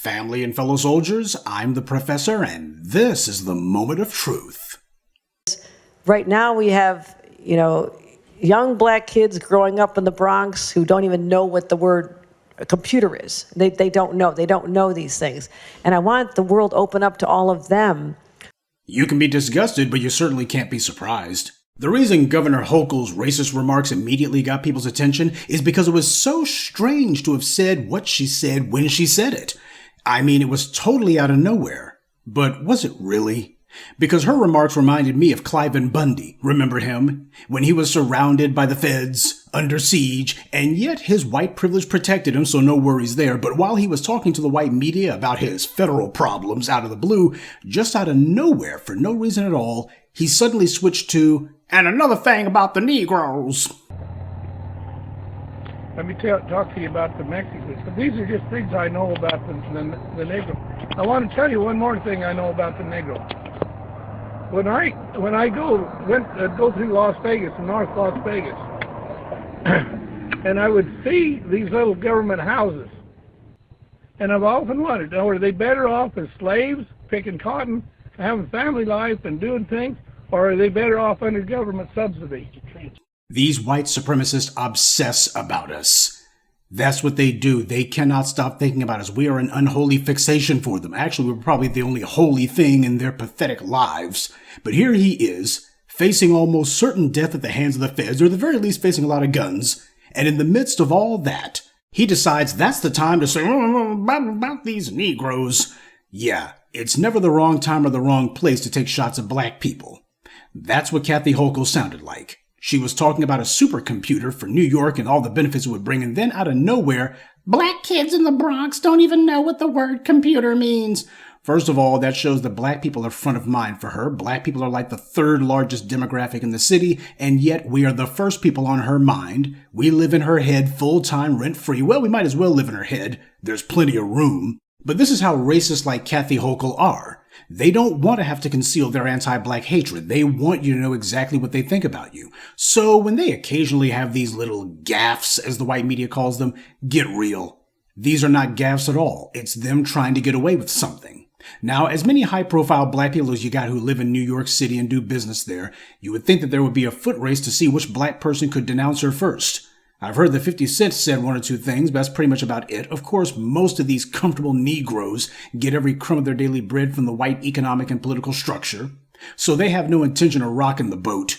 Family and fellow soldiers, I'm the professor, and this is the moment of truth. Right now we have, young black kids growing up in the Bronx who don't even know what the word computer is. They don't know. They don't know these things. And I want the world open up to all of them. You can be disgusted, but you certainly can't be surprised. The reason Governor Hochul's racist remarks immediately got people's attention is because it was so strange to have said what she said when she said it. I mean, it was totally out of nowhere. But was it really? Because her remarks reminded me of Cliven Bundy. Remember him? When he was surrounded by the feds, under siege, and yet his white privilege protected him, so no worries there. But while he was talking to the white media about his federal problems out of the blue, just out of nowhere, for no reason at all, he suddenly switched to, and another thing about the Negroes. Let me talk to you about the Mexicans. But these are just things I know about the Negro. I want to tell you one more thing I know about the Negro. When I go through Las Vegas, North Las Vegas, and I would see these little government houses, and I've often wondered, are they better off as slaves, picking cotton, having family life and doing things, or are they better off under government subsidy? These white supremacists obsess about us. That's what they do. They cannot stop thinking about us. We are an unholy fixation for them. Actually, we're probably the only holy thing in their pathetic lives. But here he is, facing almost certain death at the hands of the feds, or at the very least facing a lot of guns. And in the midst of all that, he decides that's the time to say, about these Negroes. Yeah, it's never the wrong time or the wrong place to take shots at black people. That's what Kathy Hochul sounded like. She was talking about a supercomputer for New York and all the benefits it would bring, and then out of nowhere, black kids in the Bronx don't even know what the word computer means. First of all, that shows that black people are front of mind for her. Black people are like the third largest demographic in the city, and yet we are the first people on her mind. We live in her head full-time, rent-free. Well, we might as well live in her head. There's plenty of room. But this is how racists like Kathy Hochul are. They don't want to have to conceal their anti-black hatred. They want you to know exactly what they think about you. So when they occasionally have these little gaffes, as the white media calls them, get real. These are not gaffes at all. It's them trying to get away with something. Now, as many high-profile black people as you got who live in New York City and do business there, you would think that there would be a foot race to see which black person could denounce her first. I've heard that 50 Cent said one or two things, but that's pretty much about it. Of course, most of these comfortable Negroes get every crumb of their daily bread from the white economic and political structure, so they have no intention of rocking the boat.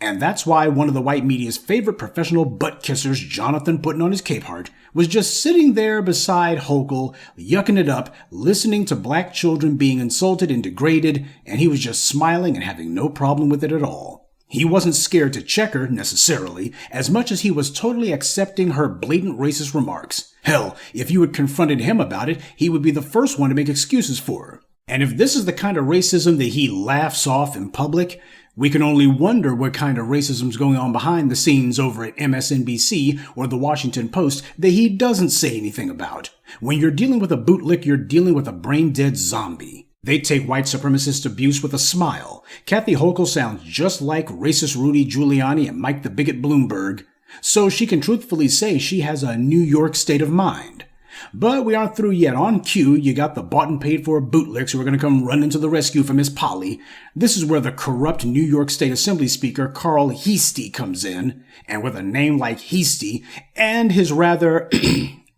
And that's why one of the white media's favorite professional butt kissers, Jonathan Putting on his Capehart, was just sitting there beside Hochul, yucking it up, listening to black children being insulted and degraded, and he was just smiling and having no problem with it at all. He wasn't scared to check her, necessarily, as much as he was totally accepting her blatant racist remarks. Hell, if you had confronted him about it, he would be the first one to make excuses for her. And if this is the kind of racism that he laughs off in public, we can only wonder what kind of racism's going on behind the scenes over at MSNBC or the Washington Post that he doesn't say anything about. When you're dealing with a bootlick, you're dealing with a brain-dead zombie. They take white supremacist abuse with a smile. Kathy Hochul sounds just like racist Rudy Giuliani and Mike the Bigot Bloomberg, so she can truthfully say she has a New York state of mind. But we aren't through yet. On cue, you got the bought and paid for bootlicks who are going to come running to the rescue for Miss Polly. This is where the corrupt New York State Assembly Speaker Carl Heastie comes in, and with a name like Heastie and his rather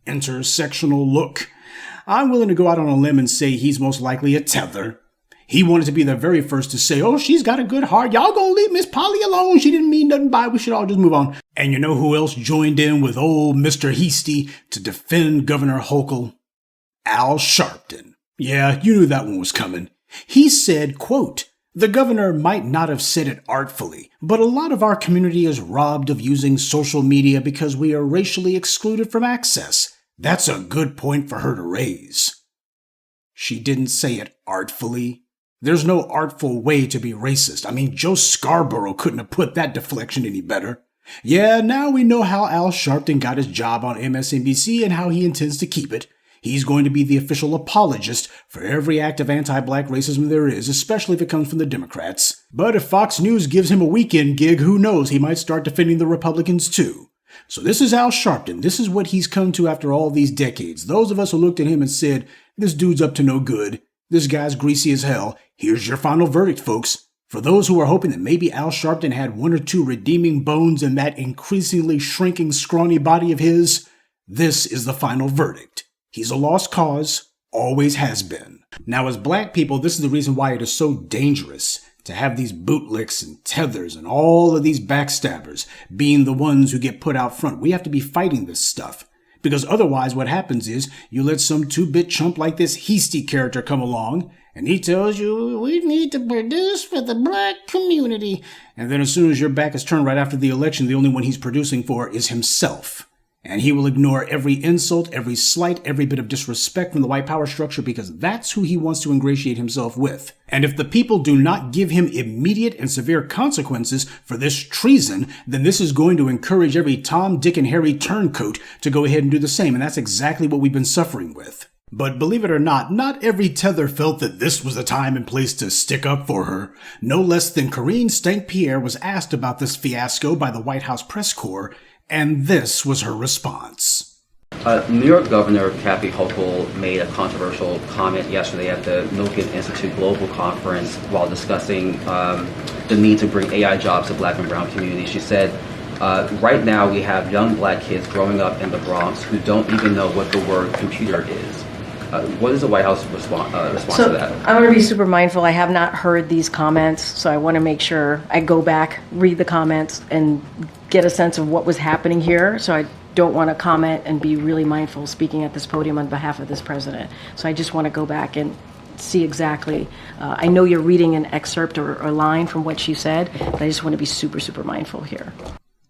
intersectional look, I'm willing to go out on a limb and say he's most likely a tether. He wanted to be the very first to say, oh, she's got a good heart. Y'all gonna leave Miss Polly alone. She didn't mean nothing by it. We should all just move on. And you know who else joined in with old Mr. Heastie to defend Governor Hochul? Al Sharpton. Yeah, you knew that one was coming. He said, quote, the governor might not have said it artfully, but a lot of our community is robbed of using social media because we are racially excluded from access. That's a good point for her to raise. She didn't say it artfully. There's no artful way to be racist. I mean, Joe Scarborough couldn't have put that deflection any better. Yeah, now we know how Al Sharpton got his job on MSNBC and how he intends to keep it. He's going to be the official apologist for every act of anti-black racism there is, especially if it comes from the Democrats. But if Fox News gives him a weekend gig, who knows, he might start defending the Republicans too. So this is Al Sharpton. This is what he's come to after all these decades. Those of us who looked at him and said, This dude's up to no good. This guy's greasy as hell. Here's your final verdict, folks. For those who are hoping that maybe Al Sharpton had one or two redeeming bones in that increasingly shrinking, scrawny body of his, this is the final verdict. He's a lost cause, always has been. Now, as black people, this is the reason why it is so dangerous to have these bootlicks and tethers and all of these backstabbers being the ones who get put out front. We have to be fighting this stuff. Because otherwise what happens is you let some 2-bit chump like this Heasty character come along and he tells you, we need to produce for the black community. And then as soon as your back is turned right after the election, the only one he's producing for is himself. And he will ignore every insult, every slight, every bit of disrespect from the white power structure because that's who he wants to ingratiate himself with. And if the people do not give him immediate and severe consequences for this treason, then this is going to encourage every Tom, Dick, and Harry turncoat to go ahead and do the same. And that's exactly what we've been suffering with. But believe it or not every tether felt that this was the time and place to stick up for her. No less than Karine Jean-Pierre was asked about this fiasco by the White House press corps, and this was her response. New York Governor Kathy Hochul made a controversial comment yesterday at the Milken Institute Global Conference while discussing the need to bring AI jobs to black and brown communities. She said, right now we have young black kids growing up in the Bronx who don't even know what the word computer is. What is the White House response to that? I'm going to be super mindful. I have not heard these comments, so I want to make sure I go back, read the comments, and get a sense of what was happening here. So I don't want to comment and be really mindful speaking at this podium on behalf of this president. So I just want to go back and see exactly. I know you're reading an excerpt or a line from what she said, but I just want to be super, super mindful here.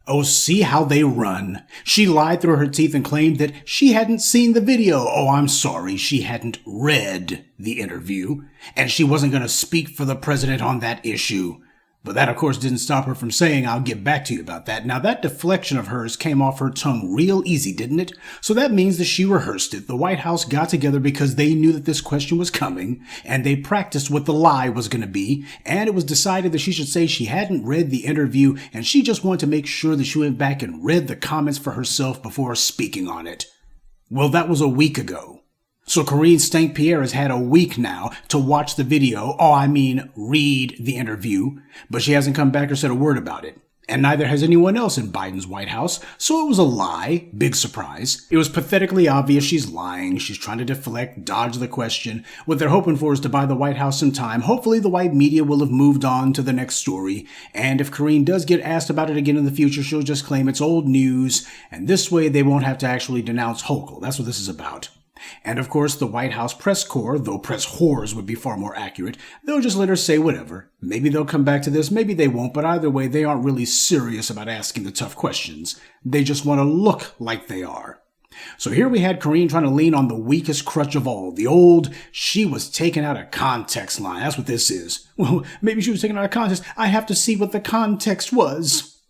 Oh, see how they run. She lied through her teeth and claimed that she hadn't seen the video. Oh, I'm sorry, she hadn't read the interview, and she wasn't going to speak for the president on that issue. But that, of course, didn't stop her from saying, I'll get back to you about that. Now, that deflection of hers came off her tongue real easy, didn't it? So that means that she rehearsed it. The White House got together because they knew that this question was coming, and they practiced what the lie was going to be, and it was decided that she should say she hadn't read the interview, and she just wanted to make sure that she went back and read the comments for herself before speaking on it. Well, that was a week ago. So Karine Jean-Pierre has had a week now to watch the video, read the interview, but she hasn't come back or said a word about it. And neither has anyone else in Biden's White House, so it was a lie. Big surprise. It was pathetically obvious she's lying. She's trying to deflect, dodge the question. What they're hoping for is to buy the White House some time. Hopefully the white media will have moved on to the next story. And if Karine does get asked about it again in the future, she'll just claim it's old news. And this way they won't have to actually denounce Hochul. That's what this is about. And of course, the White House press corps, though press whores would be far more accurate, they'll just let her say whatever. Maybe they'll come back to this, maybe they won't, but either way, they aren't really serious about asking the tough questions. They just want to look like they are. So here we had Karine trying to lean on the weakest crutch of all, the old, she was taken out of context line. That's what this is. Well, maybe she was taken out of context. I have to see what the context was.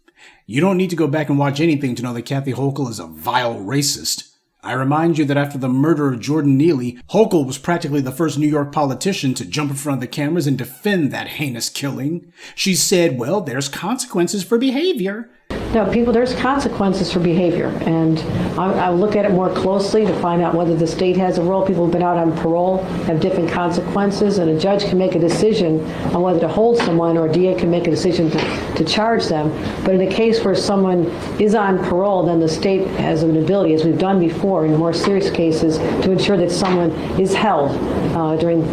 You don't need to go back and watch anything to know that Kathy Hochul is a vile racist. I remind you that after the murder of Jordan Neely, Hochul was practically the first New York politician to jump in front of the cameras and defend that heinous killing. She said, well, there's consequences for behavior. No, there's consequences for behavior, and I'll look at it more closely to find out whether the state has a role. People who've been out on parole have different consequences, and a judge can make a decision on whether to hold someone, or a DA can make a decision to charge them. But in a case where someone is on parole, then the state has an ability, as we've done before in more serious cases, to ensure that someone is held during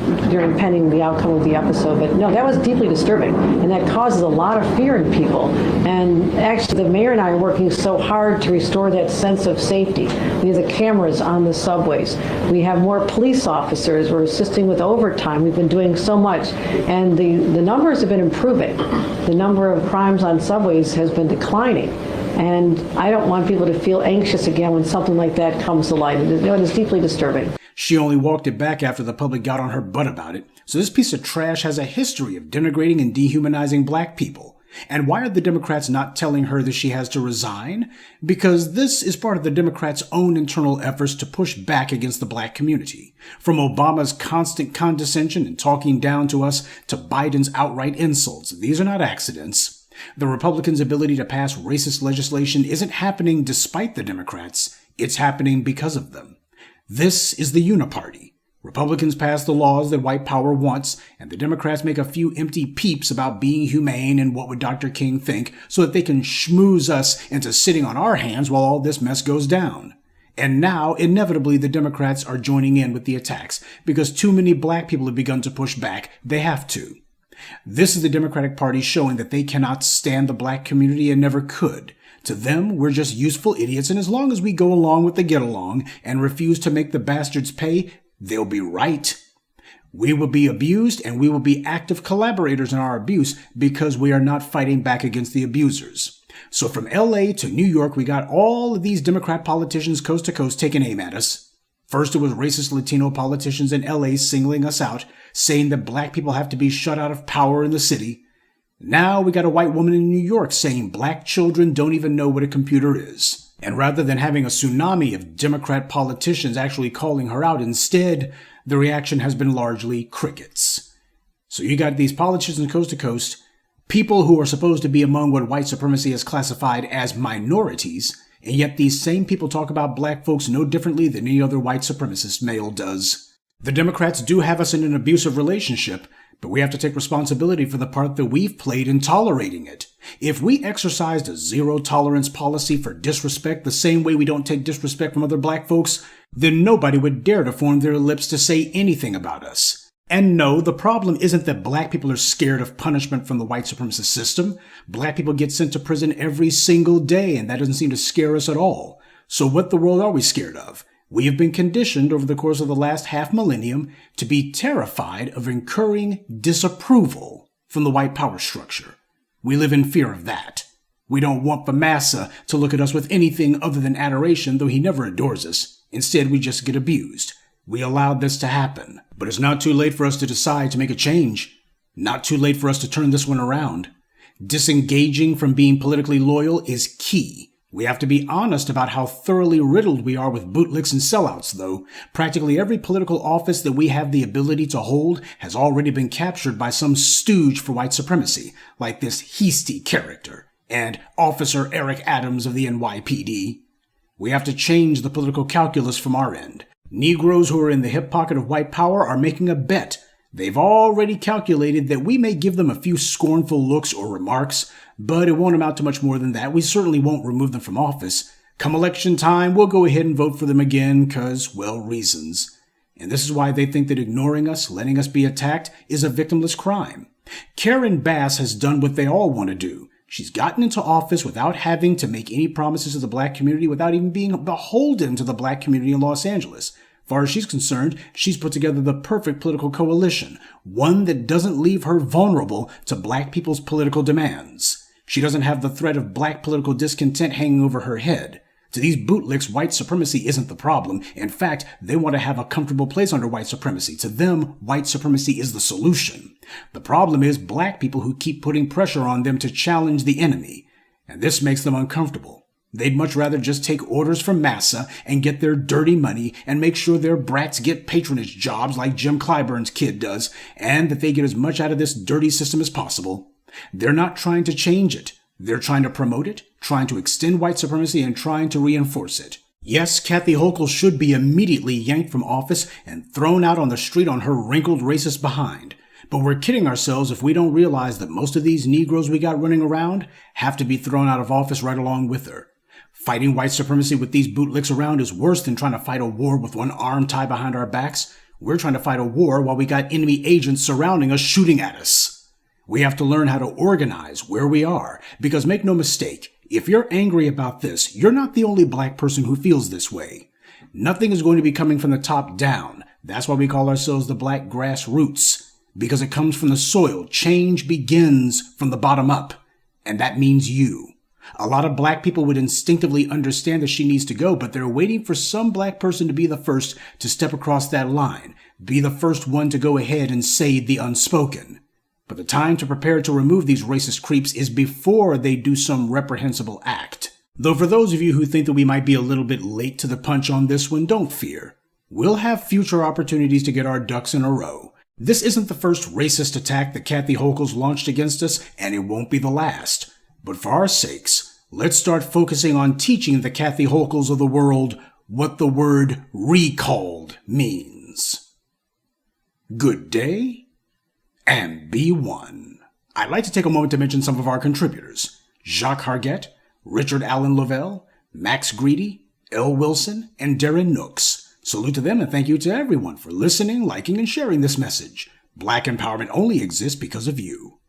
pending the outcome of the episode. But no, that was deeply disturbing, and that causes a lot of fear in people. And actually, the mayor and I are working so hard to restore that sense of safety. We have the cameras on the subways. We have more police officers. We're assisting with overtime. We've been doing so much. And the numbers have been improving. The number of crimes on subways has been declining. And I don't want people to feel anxious again when something like that comes to light. It is deeply disturbing. She only walked it back after the public got on her butt about it. So this piece of trash has a history of denigrating and dehumanizing black people. And why are the Democrats not telling her that she has to resign? Because this is part of the Democrats' own internal efforts to push back against the black community. From Obama's constant condescension and talking down to us to Biden's outright insults. These are not accidents. The Republicans' ability to pass racist legislation isn't happening despite the Democrats. It's happening because of them. This is the Uniparty. Republicans pass the laws that white power wants, and the Democrats make a few empty peeps about being humane and what would Dr. King think so that they can schmooze us into sitting on our hands while all this mess goes down. And now, inevitably, the Democrats are joining in with the attacks because too many black people have begun to push back. They have to. This is the Democratic Party showing that they cannot stand the black community and never could. To them, we're just useful idiots, and as long as we go along with the get-along and refuse to make the bastards pay, they'll be right. We will be abused, and we will be active collaborators in our abuse because we are not fighting back against the abusers. So from LA to New York, we got all of these Democrat politicians coast to coast taking aim at us. First, it was racist Latino politicians in LA singling us out, saying that black people have to be shut out of power in the city. Now we got a white woman in New York saying black children don't even know what a computer is. And rather than having a tsunami of Democrat politicians actually calling her out, instead, the reaction has been largely crickets. So you got these politicians coast to coast, people who are supposed to be among what white supremacy has classified as minorities, and yet these same people talk about black folks no differently than any other white supremacist male does. The Democrats do have us in an abusive relationship, but we have to take responsibility for the part that we've played in tolerating it. If we exercised a zero-tolerance policy for disrespect the same way we don't take disrespect from other black folks, then nobody would dare to form their lips to say anything about us. And no, the problem isn't that black people are scared of punishment from the white supremacist system. Black people get sent to prison every single day, and that doesn't seem to scare us at all. So what the world are we scared of? We have been conditioned over the course of the last half-millennium to be terrified of incurring disapproval from the white power structure. We live in fear of that. We don't want the massa to look at us with anything other than adoration, though he never adores us. Instead, we just get abused. We allowed this to happen. But it's not too late for us to decide to make a change. Not too late for us to turn this one around. Disengaging from being politically loyal is key. We have to be honest about how thoroughly riddled we are with bootlicks and sellouts, though. Practically every political office that we have the ability to hold has already been captured by some stooge for white supremacy, like this Heastie character, and Officer Eric Adams of the NYPD. We have to change the political calculus from our end. Negroes who are in the hip pocket of white power are making a bet. They've already calculated that we may give them a few scornful looks or remarks, but it won't amount to much more than that. We certainly won't remove them from office. Come election time, we'll go ahead and vote for them again, 'cause, well, reasons. And this is why they think that ignoring us, letting us be attacked, is a victimless crime. Karen Bass has done what they all want to do. She's gotten into office without having to make any promises to the black community, without even being beholden to the black community in Los Angeles. As far as she's concerned, she's put together the perfect political coalition, one that doesn't leave her vulnerable to black people's political demands. She doesn't have the threat of black political discontent hanging over her head. To these bootlicks, white supremacy isn't the problem. In fact, they want to have a comfortable place under white supremacy. To them, white supremacy is the solution. The problem is black people who keep putting pressure on them to challenge the enemy. And this makes them uncomfortable. They'd much rather just take orders from massa and get their dirty money and make sure their brats get patronage jobs like Jim Clyburn's kid does, and that they get as much out of this dirty system as possible. They're not trying to change it. They're trying to promote it, trying to extend white supremacy, and trying to reinforce it. Yes, Kathy Hochul should be immediately yanked from office and thrown out on the street on her wrinkled racist behind. But we're kidding ourselves if we don't realize that most of these Negroes we got running around have to be thrown out of office right along with her. Fighting white supremacy with these bootlicks around is worse than trying to fight a war with one arm tied behind our backs. We're trying to fight a war while we got enemy agents surrounding us shooting at us. We have to learn how to organize where we are, because make no mistake, if you're angry about this, you're not the only black person who feels this way. Nothing is going to be coming from the top down. That's why we call ourselves the black grassroots, because it comes from the soil. Change begins from the bottom up, and that means you. A lot of black people would instinctively understand that she needs to go, but they're waiting for some black person to be the first to step across that line, be the first one to go ahead and say the unspoken. But the time to prepare to remove these racist creeps is before they do some reprehensible act. Though for those of you who think that we might be a little bit late to the punch on this one, don't fear. We'll have future opportunities to get our ducks in a row. This isn't the first racist attack that Kathy Hochul's launched against us, and it won't be the last. But for our sakes, let's start focusing on teaching the Kathy Hochuls of the world what the word recalled means. good day, and be one. I'd like to take a moment to mention some of our contributors: Jacques Hargett, Richard Allen Lovell, Max Greedy, L. Wilson, and Darren Nooks. Salute to them and thank you to everyone for listening, liking, and sharing this message. Black empowerment only exists because of you.